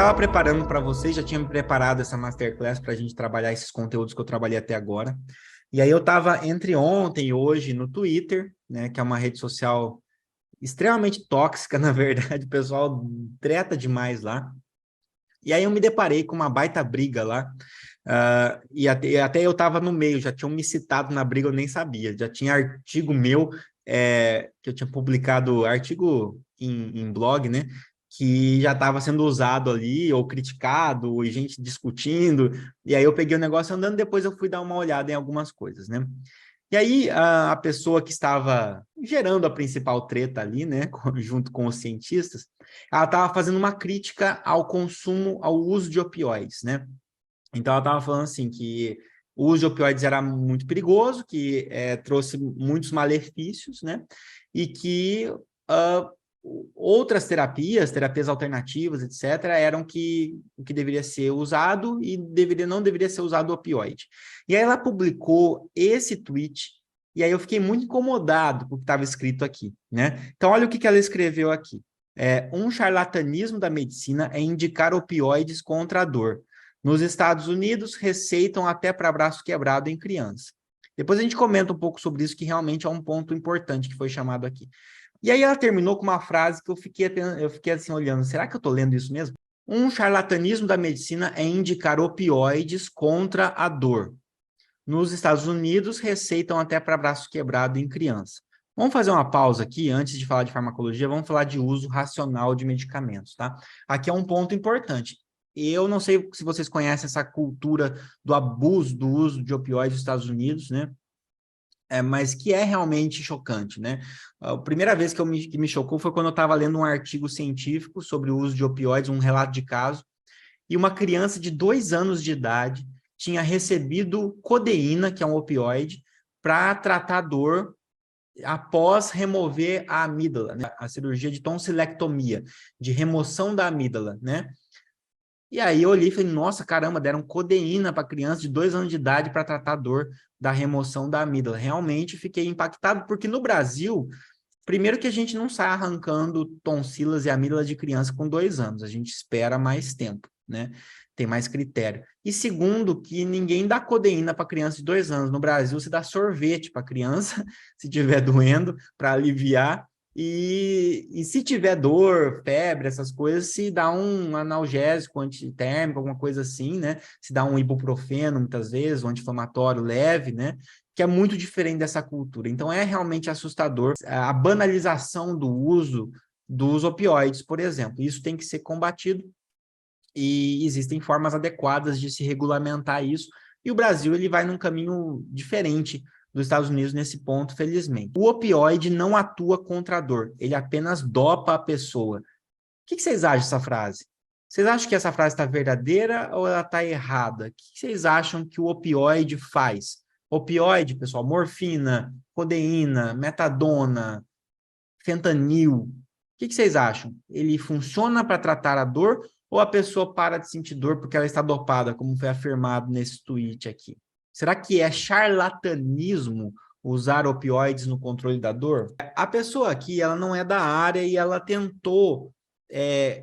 estava preparando para vocês, já tinha me preparado essa masterclass para a gente trabalhar esses conteúdos que eu trabalhei até agora. E aí eu estava entre ontem e hoje no Twitter, né, que é uma rede social extremamente tóxica, na verdade, o pessoal treta demais lá. E aí eu me deparei com uma baita briga lá, e até eu estava no meio, já tinham me citado na briga, eu nem sabia. Já tinha artigo meu, que eu tinha publicado, artigo em blog, né? Que já estava sendo usado ali, ou criticado, e gente discutindo. E aí eu peguei o negócio andando, depois eu fui dar uma olhada em algumas coisas, né? E aí a pessoa que estava gerando a principal treta ali, né, junto com os cientistas, ela estava fazendo uma crítica ao consumo, ao uso de opioides, né? Então ela estava falando assim que o uso de opioides era muito perigoso, que trouxe muitos malefícios, né? E que outras terapias alternativas, etc., eram o que deveria ser usado e não deveria ser usado o opioide. E aí ela publicou esse tweet, e aí eu fiquei muito incomodado com o que estava escrito aqui, né? Então olha o que ela escreveu aqui. Um charlatanismo da medicina é indicar opioides contra a dor. Nos Estados Unidos, receitam até para braço quebrado em criança. Depois a gente comenta um pouco sobre isso, que realmente é um ponto importante que foi chamado aqui. E aí ela terminou com uma frase que eu fiquei assim olhando, será que eu estou lendo isso mesmo? Um charlatanismo da medicina é indicar opioides contra a dor. Nos Estados Unidos, receitam até para braço quebrado em criança. Vamos fazer uma pausa aqui, antes de falar de farmacologia, vamos falar de uso racional de medicamentos, tá? Aqui é um ponto importante. Eu não sei se vocês conhecem essa cultura do abuso do uso de opioides nos Estados Unidos, né? Mas que é realmente chocante, né? A primeira vez que me chocou foi quando eu estava lendo um artigo científico sobre o uso de opioides, um relato de caso, e uma criança de 2 anos de idade tinha recebido codeína, que é um opioide, para tratar dor após remover a amígdala, né? A cirurgia de tonsilectomia, de remoção da amígdala, né? E aí eu olhei e falei, nossa, caramba, deram codeína para criança de 2 anos de idade para tratar a dor da remoção da amígdala. Realmente fiquei impactado, porque no Brasil, primeiro que a gente não sai arrancando tonsilas e amígdalas de criança com 2 anos, a gente espera mais tempo, né? Tem mais critério. E segundo, que ninguém dá codeína para criança de 2 anos. No Brasil, você dá sorvete para criança, se tiver doendo, para aliviar. E se tiver dor, febre, essas coisas, se dá um analgésico antitérmico, alguma coisa assim, né? Se dá um ibuprofeno, muitas vezes, um anti-inflamatório leve, né? Que é muito diferente dessa cultura. Então, é realmente assustador a banalização do uso dos opioides, por exemplo. Isso tem que ser combatido e existem formas adequadas de se regulamentar isso. E o Brasil ele vai num caminho diferente dos Estados Unidos nesse ponto, felizmente. O opioide não atua contra a dor, ele apenas dopa a pessoa. O que vocês acham dessa frase? Vocês acham que essa frase está verdadeira ou ela está errada? O que vocês acham que o opioide faz? Opioide, pessoal, morfina, codeína, metadona, fentanil. O que vocês acham? Ele funciona para tratar a dor ou a pessoa para de sentir dor porque ela está dopada, como foi afirmado nesse tweet aqui? Será que é charlatanismo usar opioides no controle da dor? A pessoa aqui, ela não é da área e ela tentou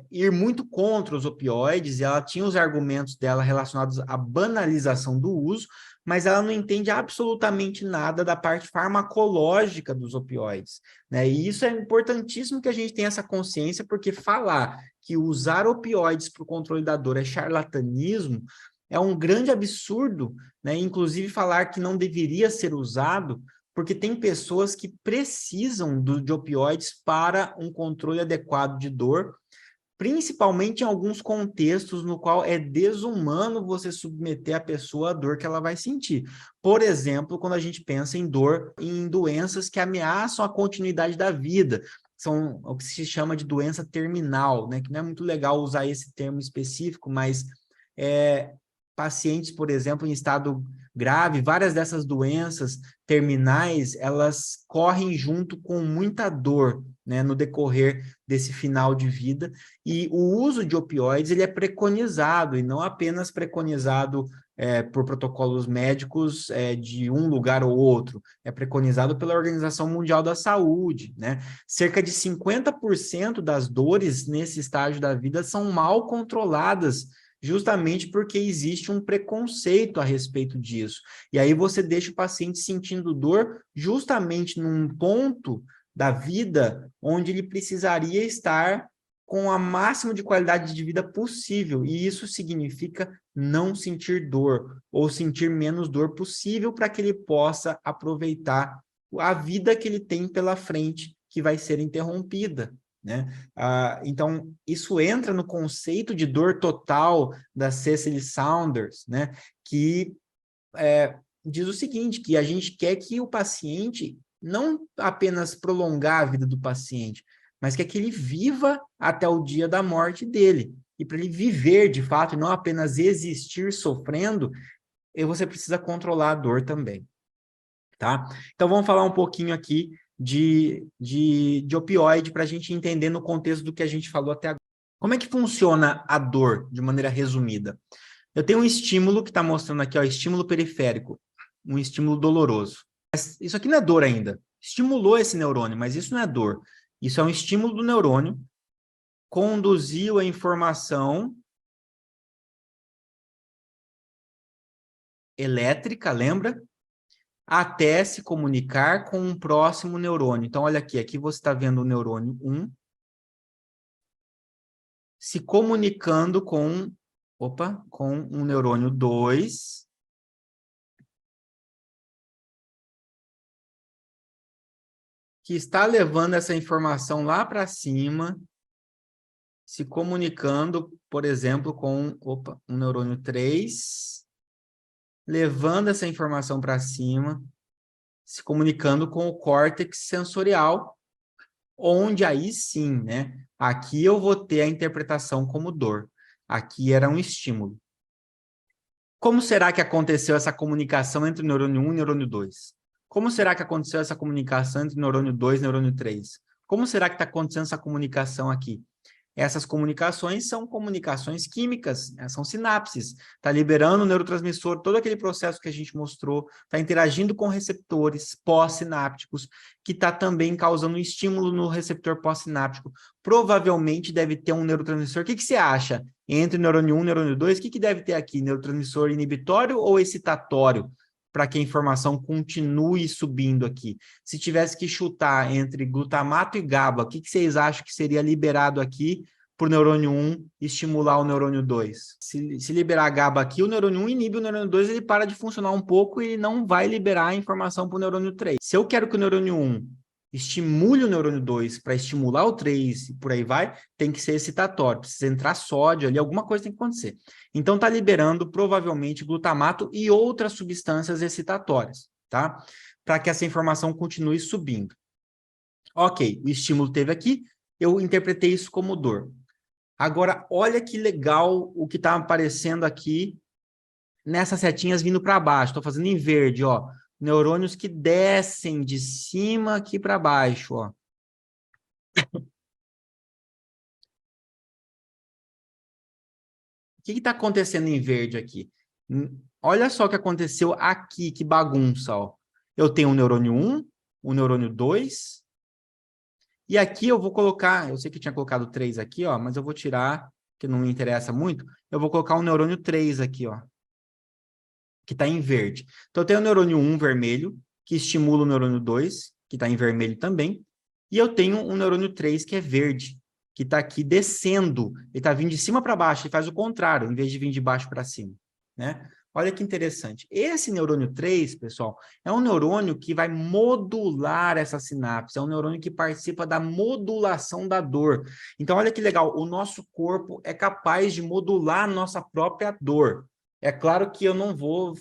ir muito contra os opioides, e ela tinha os argumentos dela relacionados à banalização do uso, mas ela não entende absolutamente nada da parte farmacológica dos opioides, né? E isso é importantíssimo que a gente tenha essa consciência, porque falar que usar opioides para o controle da dor é charlatanismo é um grande absurdo, né? Inclusive falar que não deveria ser usado, porque tem pessoas que precisam de opioides para um controle adequado de dor, principalmente em alguns contextos no qual é desumano você submeter a pessoa à dor que ela vai sentir. Por exemplo, quando a gente pensa em dor em doenças que ameaçam a continuidade da vida, são o que se chama de doença terminal, né? Que não é muito legal usar esse termo específico, mas pacientes, por exemplo, em estado grave, várias dessas doenças terminais, elas correm junto com muita dor, né, no decorrer desse final de vida, e o uso de opioides, ele é preconizado, e não apenas preconizado por protocolos médicos de um lugar ou outro, é preconizado pela Organização Mundial da Saúde, né? Cerca de 50% das dores nesse estágio da vida são mal controladas, justamente porque existe um preconceito a respeito disso. E aí você deixa o paciente sentindo dor justamente num ponto da vida onde ele precisaria estar com a máxima de qualidade de vida possível, e isso significa não sentir dor, ou sentir menos dor possível para que ele possa aproveitar a vida que ele tem pela frente, que vai ser interrompida, né? Então, isso entra no conceito de dor total da Cecily Saunders, né? Que diz o seguinte, que a gente quer que o paciente não apenas prolongar a vida do paciente, mas quer que ele viva até o dia da morte dele. E para ele viver de fato, e não apenas existir sofrendo, você precisa controlar a dor também, tá? Então vamos falar um pouquinho aqui de opioide para a gente entender no contexto do que a gente falou até agora. Como é que funciona a dor, de maneira resumida? Eu tenho um estímulo que está mostrando aqui, ó, estímulo periférico, um estímulo doloroso. Isso aqui não é dor ainda. Estimulou esse neurônio, mas isso não é dor. Isso é um estímulo do neurônio, conduziu a informação elétrica, lembra? Até se comunicar com um próximo neurônio. Então, olha aqui, aqui você está vendo o neurônio 1 se comunicando com um neurônio 2, que está levando essa informação lá para cima, se comunicando, por exemplo, com um neurônio 3, levando essa informação para cima, se comunicando com o córtex sensorial, onde aí sim, né? Aqui eu vou ter a interpretação como dor. Aqui era um estímulo. Como será que aconteceu essa comunicação entre o neurônio 1 e o neurônio 2? Como será que aconteceu essa comunicação entre o neurônio 2 e o neurônio 3? Como será que está acontecendo essa comunicação aqui? Essas comunicações são comunicações químicas, né? São sinapses. Está liberando o neurotransmissor, todo aquele processo que a gente mostrou, está interagindo com receptores pós-sinápticos, que está também causando estímulo no receptor pós-sináptico. Provavelmente deve ter um neurotransmissor. O que você acha? Entre o neurônio 1 e o neurônio 2, o que deve ter aqui? Neurotransmissor inibitório ou excitatório? Para que a informação continue subindo aqui. Se tivesse que chutar entre glutamato e GABA, o que vocês acham que seria liberado aqui para o neurônio 1 estimular o neurônio 2? Se liberar GABA aqui, o neurônio 1 inibe o neurônio 2, ele para de funcionar um pouco e não vai liberar a informação para o neurônio 3. Se eu quero que o neurônio 1 estimule o neurônio 2 para estimular o 3 e por aí vai, tem que ser excitatório, precisa entrar sódio ali, alguma coisa tem que acontecer. Então está liberando provavelmente glutamato e outras substâncias excitatórias, tá? Para que essa informação continue subindo. Ok, o estímulo teve aqui, eu interpretei isso como dor. Agora, olha que legal o que está aparecendo aqui nessas setinhas vindo para baixo. Estou fazendo em verde, ó. Neurônios que descem de cima aqui para baixo, ó. O que está acontecendo em verde aqui? Olha só o que aconteceu aqui, que bagunça, ó. Eu tenho o neurônio 1, o neurônio 2, e aqui eu vou colocar, eu sei que tinha colocado 3 aqui, ó, mas eu vou tirar, que não me interessa muito, eu vou colocar o neurônio 3 aqui, ó, que está em verde. Então eu tenho o neurônio 1 vermelho, que estimula o neurônio 2, que está em vermelho também, e eu tenho um neurônio 3 que é verde, que está aqui descendo, ele está vindo de cima para baixo, ele faz o contrário, em vez de vir de baixo para cima, né? Olha que interessante. Esse neurônio 3, pessoal, é um neurônio que vai modular essa sinapse, é um neurônio que participa da modulação da dor. Então, olha que legal, o nosso corpo é capaz de modular a nossa própria dor. É claro que eu não vou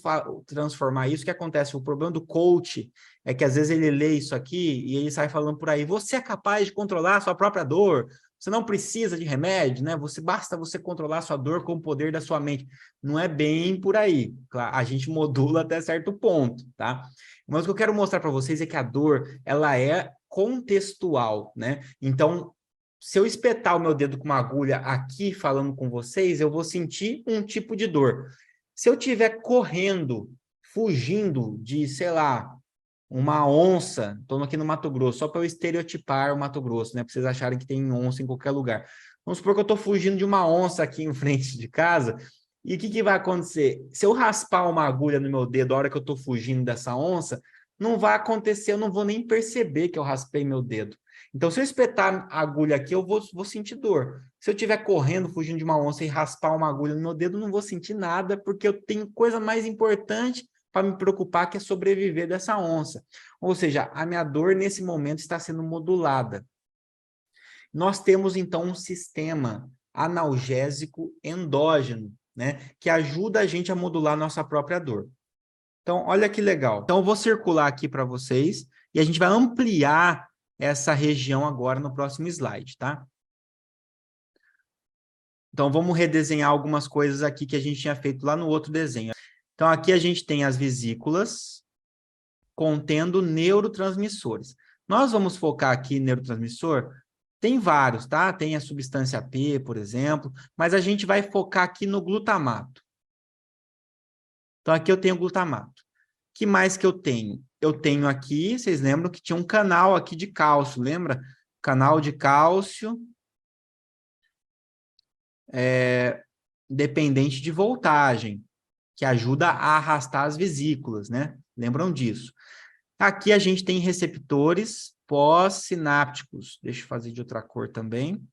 transformar isso. O que acontece? O problema do coach é que às vezes ele lê isso aqui e ele sai falando por aí, você é capaz de controlar a sua própria dor, você não precisa de remédio, né? Basta você controlar a sua dor com o poder da sua mente. Não é bem por aí. Claro, a gente modula até certo ponto, tá? Mas o que eu quero mostrar para vocês é que a dor, ela é contextual, né? Então, se eu espetar o meu dedo com uma agulha aqui falando com vocês, eu vou sentir um tipo de dor. Se eu estiver correndo, fugindo de, sei lá, uma onça, estou aqui no Mato Grosso, só para eu estereotipar o Mato Grosso, né? Para vocês acharem que tem onça em qualquer lugar. Vamos supor que eu estou fugindo de uma onça aqui em frente de casa, e o que vai acontecer? Se eu raspar uma agulha no meu dedo a hora que eu estou fugindo dessa onça, não vai acontecer, eu não vou nem perceber que eu raspei meu dedo. Então, se eu espetar a agulha aqui, eu vou sentir dor. Se eu estiver correndo, fugindo de uma onça e raspar uma agulha no meu dedo, eu não vou sentir nada, porque eu tenho coisa mais importante para me preocupar, que é sobreviver dessa onça. Ou seja, a minha dor nesse momento está sendo modulada. Nós temos, então, um sistema analgésico endógeno, né, que ajuda a gente a modular nossa própria dor. Então, olha que legal. Então, eu vou circular aqui para vocês e a gente vai ampliar essa região agora no próximo slide, tá? Então, vamos redesenhar algumas coisas aqui que a gente tinha feito lá no outro desenho. Então, aqui a gente tem as vesículas contendo neurotransmissores. Nós vamos focar aqui em neurotransmissor. Tem vários, tá? Tem a substância P, por exemplo, mas a gente vai focar aqui no glutamato. Então, aqui eu tenho glutamato. O que mais que eu tenho? Eu tenho aqui, vocês lembram que tinha um canal aqui de cálcio, lembra? Canal de cálcio dependente de voltagem, que ajuda a arrastar as vesículas, né? Lembram disso? Aqui a gente tem receptores pós-sinápticos. Deixa eu fazer de outra cor também.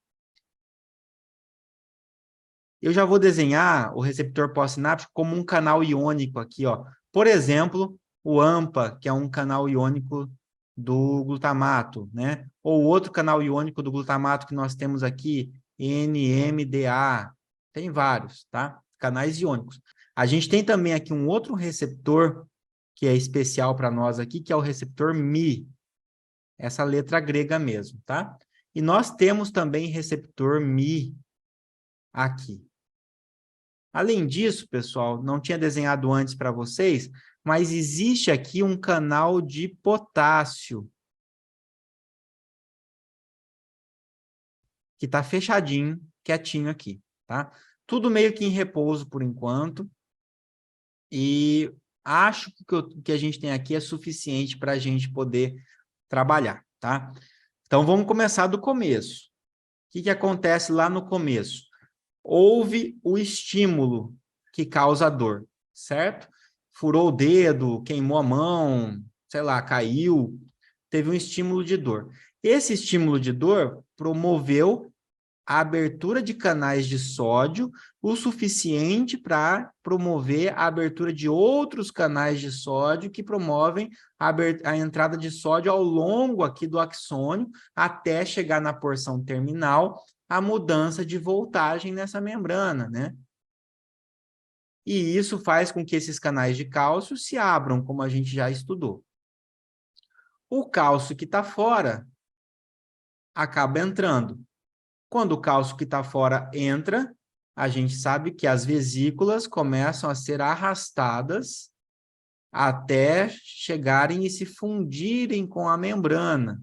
Eu já vou desenhar o receptor pós-sináptico como um canal iônico aqui, ó. Por exemplo, o AMPA, que é um canal iônico do glutamato, né? Ou outro canal iônico do glutamato que nós temos aqui, NMDA. Tem vários, tá? Canais iônicos. A gente tem também aqui um outro receptor que é especial para nós aqui, que é o receptor Mi. Essa letra grega mesmo, tá? E nós temos também receptor Mi aqui. Além disso, pessoal, não tinha desenhado antes para vocês, mas existe aqui um canal de potássio que está fechadinho, quietinho aqui, tá? Tudo meio que em repouso por enquanto. E acho que o que a gente tem aqui é suficiente para a gente poder trabalhar, tá? Então, vamos começar do começo. O que acontece lá no começo? Houve o estímulo que causa dor, certo? Furou o dedo, queimou a mão, sei lá, caiu, teve um estímulo de dor. Esse estímulo de dor promoveu a abertura de canais de sódio o suficiente para promover a abertura de outros canais de sódio que promovem a entrada de sódio ao longo aqui do axônio até chegar na porção terminal, a mudança de voltagem nessa membrana, né? E isso faz com que esses canais de cálcio se abram, como a gente já estudou. O cálcio que está fora acaba entrando. Quando o cálcio que está fora entra, a gente sabe que as vesículas começam a ser arrastadas até chegarem e se fundirem com a membrana.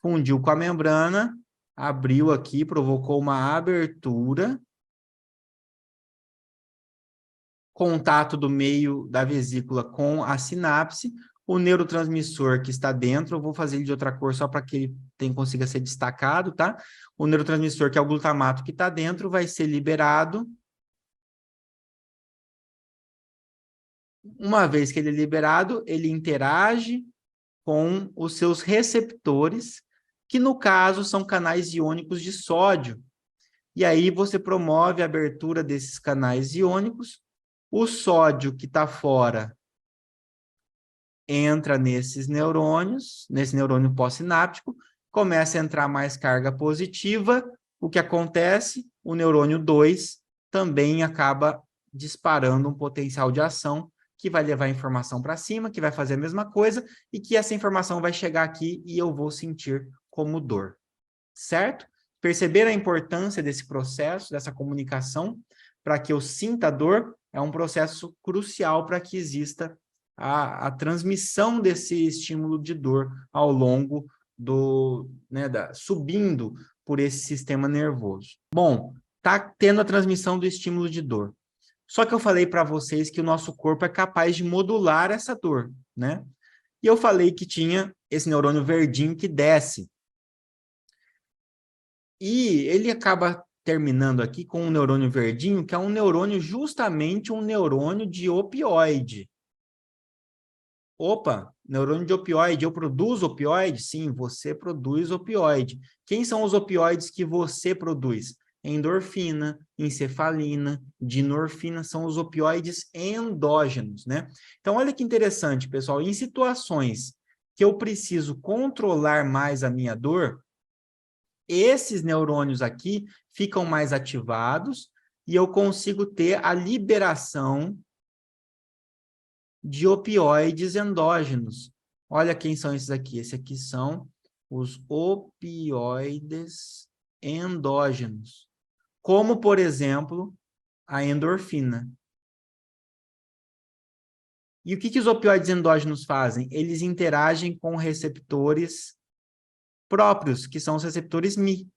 Fundiu com a membrana, abriu aqui, provocou uma abertura, contato do meio da vesícula com a sinapse, o neurotransmissor que está dentro, eu vou fazer ele de outra cor só para que ele consiga ser destacado, tá? O neurotransmissor, que é o glutamato que está dentro, vai ser liberado. Uma vez que ele é liberado, ele interage com os seus receptores, que no caso são canais iônicos de sódio. E aí você promove a abertura desses canais iônicos, o sódio que está fora entra nesses neurônios, nesse neurônio pós-sináptico, começa a entrar mais carga positiva, o que acontece? O neurônio 2 também acaba disparando um potencial de ação que vai levar a informação para cima, que vai fazer a mesma coisa, e que essa informação vai chegar aqui e eu vou sentir como dor, certo? Perceber a importância desse processo, dessa comunicação, para que eu sinta dor, é um processo crucial para que exista a transmissão desse estímulo de dor ao longo do, né, subindo por esse sistema nervoso. Bom, está tendo a transmissão do estímulo de dor. Só que eu falei para vocês que o nosso corpo é capaz de modular essa dor, né? E eu falei que tinha esse neurônio verdinho que desce. E ele acaba terminando aqui com um neurônio verdinho, que é um neurônio, justamente um neurônio de opioide. Opa, neurônio de opioide, eu produzo opioide? Sim, você produz opioide. Quem são os opioides que você produz? Endorfina, encefalina, dinorfina, são os opioides endógenos, né? Então, olha que interessante, pessoal, em situações que eu preciso controlar mais a minha dor, esses neurônios aqui ficam mais ativados e eu consigo ter a liberação de opioides endógenos. Olha quem são esses aqui. Esses aqui são os opioides endógenos, como, por exemplo, a endorfina. E o que os opioides endógenos fazem? Eles interagem com receptores próprios, que são os receptores Mi.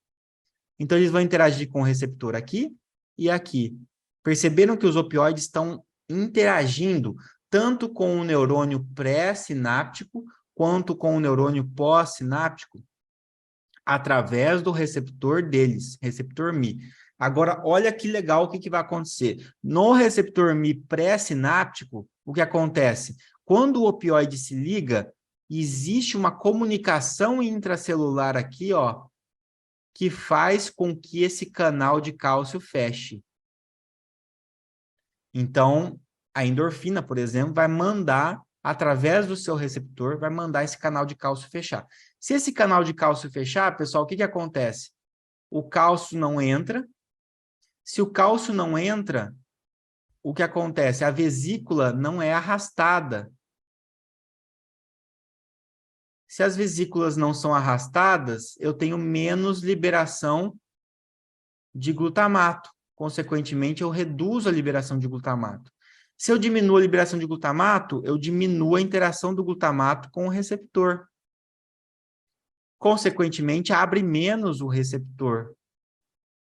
Então, eles vão interagir com o receptor aqui e aqui. Perceberam que os opioides estão interagindo tanto com o neurônio pré-sináptico quanto com o neurônio pós-sináptico através do receptor deles, receptor Mi. Agora, olha que legal o que vai acontecer. No receptor Mi pré-sináptico, o que acontece? Quando o opioide se liga, existe uma comunicação intracelular aqui, ó, que faz com que esse canal de cálcio feche. Então, a endorfina, por exemplo, vai mandar, através do seu receptor, vai mandar esse canal de cálcio fechar. Se esse canal de cálcio fechar, pessoal, o que acontece? O cálcio não entra. Se o cálcio não entra, o que acontece? A vesícula não é arrastada. Se as vesículas não são arrastadas, eu tenho menos liberação de glutamato. Consequentemente, eu reduzo a liberação de glutamato. Se eu diminuo a liberação de glutamato, eu diminuo a interação do glutamato com o receptor. Consequentemente, abre menos o receptor,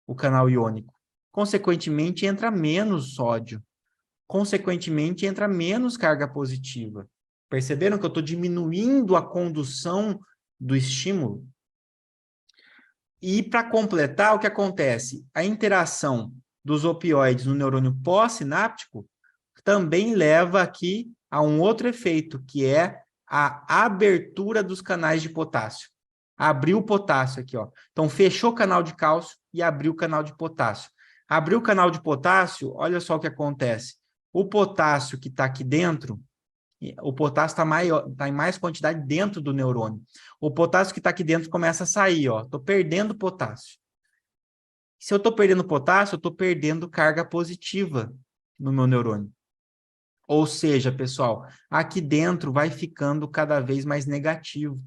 o canal iônico. Consequentemente, entra menos sódio. Consequentemente, entra menos carga positiva. Perceberam que eu estou diminuindo a condução do estímulo? E para completar, o que acontece? A interação dos opioides no neurônio pós-sináptico também leva aqui a um outro efeito, que é a abertura dos canais de potássio. Abriu o potássio aqui, ó. Então, fechou o canal de cálcio e abriu o canal de potássio. Abriu o canal de potássio, olha só o que acontece. O potássio que está aqui dentro, o potássio está em mais quantidade dentro do neurônio. O potássio que está aqui dentro começa a sair, ó. Estou perdendo potássio. Se eu estou perdendo potássio, eu estou perdendo carga positiva no meu neurônio. Ou seja, pessoal, aqui dentro vai ficando cada vez mais negativo.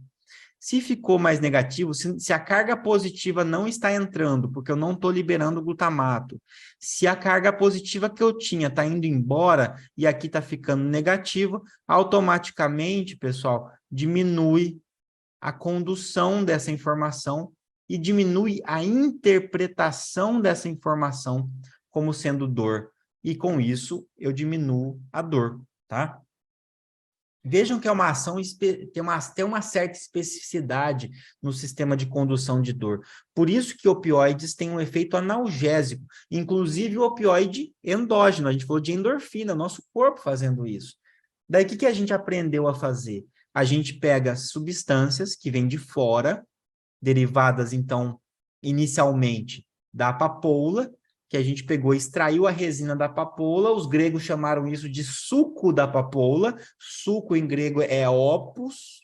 Se ficou mais negativo, se a carga positiva não está entrando, porque eu não estou liberando glutamato, se a carga positiva que eu tinha está indo embora e aqui está ficando negativo, automaticamente, pessoal, diminui a condução dessa informação e diminui a interpretação dessa informação como sendo dor. E com isso, eu diminuo a dor, tá? Vejam que é uma ação, tem uma certa especificidade no sistema de condução de dor. Por isso que opioides têm um efeito analgésico, inclusive o opioide endógeno. A gente falou de endorfina, nosso corpo fazendo isso. Daí, o que a gente aprendeu a fazer? A gente pega substâncias que vêm de fora, derivadas, então, inicialmente da papoula, que a gente pegou e extraiu a resina da papoula, os gregos chamaram isso de suco da papoula, suco em grego é opus,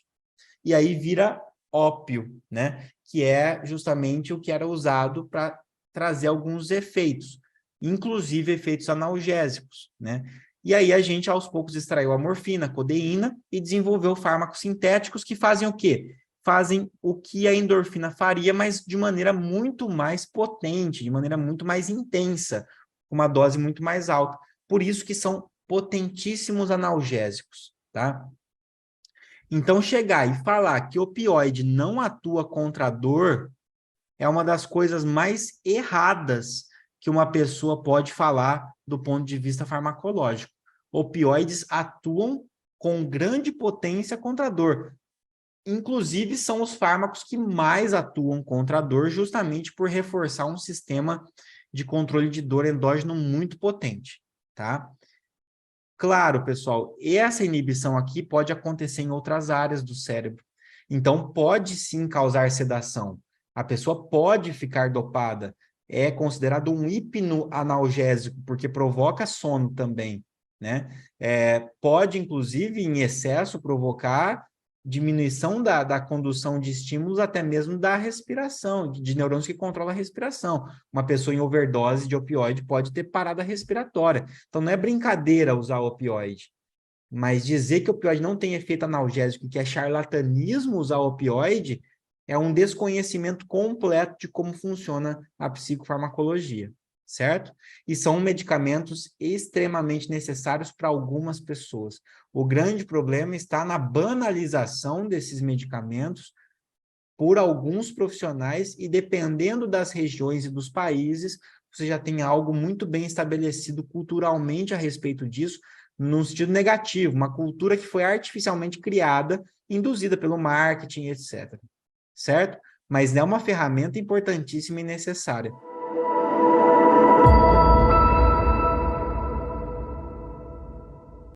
e aí vira ópio, né? Que é justamente o que era usado para trazer alguns efeitos, inclusive efeitos analgésicos, né? E aí a gente, aos poucos, extraiu a morfina, a codeína e desenvolveu fármacos sintéticos que fazem o quê? Fazem o que a endorfina faria, mas de maneira muito mais potente, de maneira muito mais intensa, com uma dose muito mais alta. Por isso que são potentíssimos analgésicos, tá? Então, chegar e falar que opioide não atua contra a dor é uma das coisas mais erradas que uma pessoa pode falar do ponto de vista farmacológico. Opioides atuam com grande potência contra a dor. Inclusive, são os fármacos que mais atuam contra a dor, justamente por reforçar um sistema de controle de dor endógeno muito potente, tá? Claro, pessoal, essa inibição aqui pode acontecer em outras áreas do cérebro. Então, pode sim causar sedação. A pessoa pode ficar dopada. É considerado um hipnoanalgésico, porque provoca sono também, né? Pode, inclusive, em excesso, provocar diminuição da condução de estímulos, até mesmo da respiração, de neurônios que controlam a respiração. Uma pessoa em overdose de opioide pode ter parada respiratória. Então, não é brincadeira usar opioide. Mas dizer que o opioide não tem efeito analgésico e que é charlatanismo usar opioide é um desconhecimento completo de como funciona a psicofarmacologia, certo? E são medicamentos extremamente necessários para algumas pessoas. O grande problema está na banalização desses medicamentos por alguns profissionais e dependendo das regiões e dos países, você já tem algo muito bem estabelecido culturalmente a respeito disso, no sentido negativo, uma cultura que foi artificialmente criada, induzida pelo marketing, etc. Certo? Mas é uma ferramenta importantíssima e necessária.